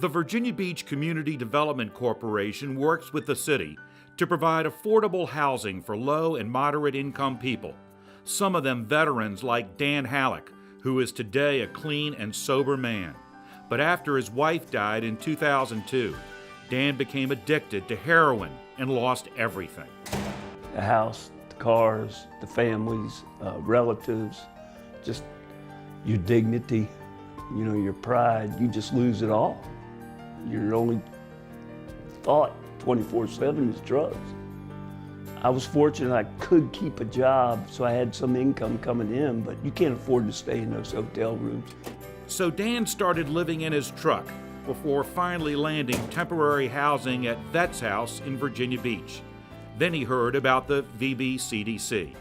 The Virginia Beach Community Development Corporation works with the city to provide affordable housing for low and moderate income people, some of them veterans like Dan Halleck, who is today a clean and sober man. But after his wife died in 2002, Dan became addicted to heroin and lost everything. The house, the cars, the families, relatives, just your dignity, your pride, you just lose it all. Your only thought 24/7 is drugs. I was fortunate I could keep a job, so I had some income coming in, but you can't afford to stay in those hotel rooms. So Dan started living in his truck before finally landing temporary housing at Vet's house in Virginia Beach. Then he heard about the VBCDC.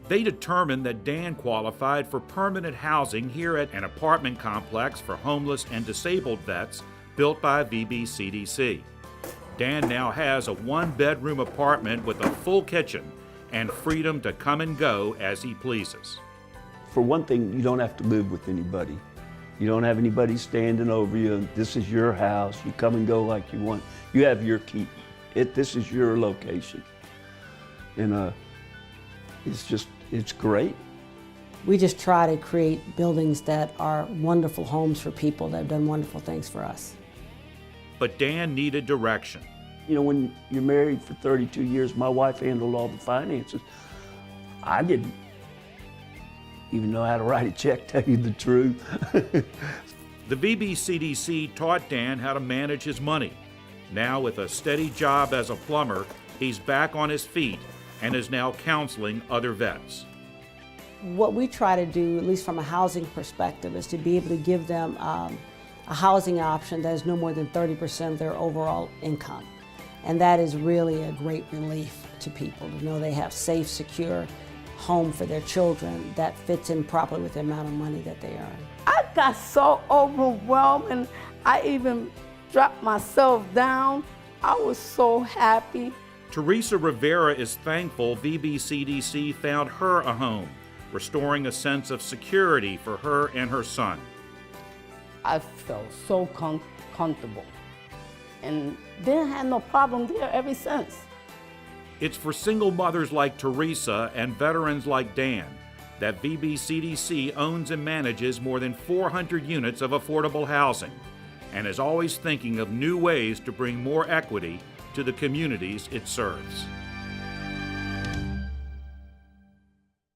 They determined that Dan qualified for permanent housing here at an apartment complex for homeless and disabled vets built by VBCDC. Dan now has a one-bedroom apartment with a full kitchen and freedom to come and go as he pleases. For one thing, you don't have to live with anybody. You don't have anybody standing over you. This is your house. You come and go like you want. You have your key. This is your location. And it's great. We just try to create buildings that are wonderful homes for people that have done wonderful things for us. But Dan needed direction. When you're married for 32 years, my wife handled all the finances. I didn't even know how to write a check, tell you the truth. The VBCDC taught Dan how to manage his money. Now, with a steady job as a plumber, he's back on his feet and is now counseling other vets. What we try to do, at least from a housing perspective, is to be able to give them a housing option that is no more than 30% of their overall income. And that is really a great relief to people to know they have safe, secure home for their children that fits in properly with the amount of money that they earn. I got so overwhelmed and I even dropped myself down. I was so happy. Teresa Rivera is thankful VBCDC found her a home, restoring a sense of security for her and her son. I felt so comfortable and didn't have no problem there ever since. It's for single mothers like Teresa and veterans like Dan that VBCDC owns and manages more than 400 units of affordable housing and is always thinking of new ways to bring more equity to the communities it serves.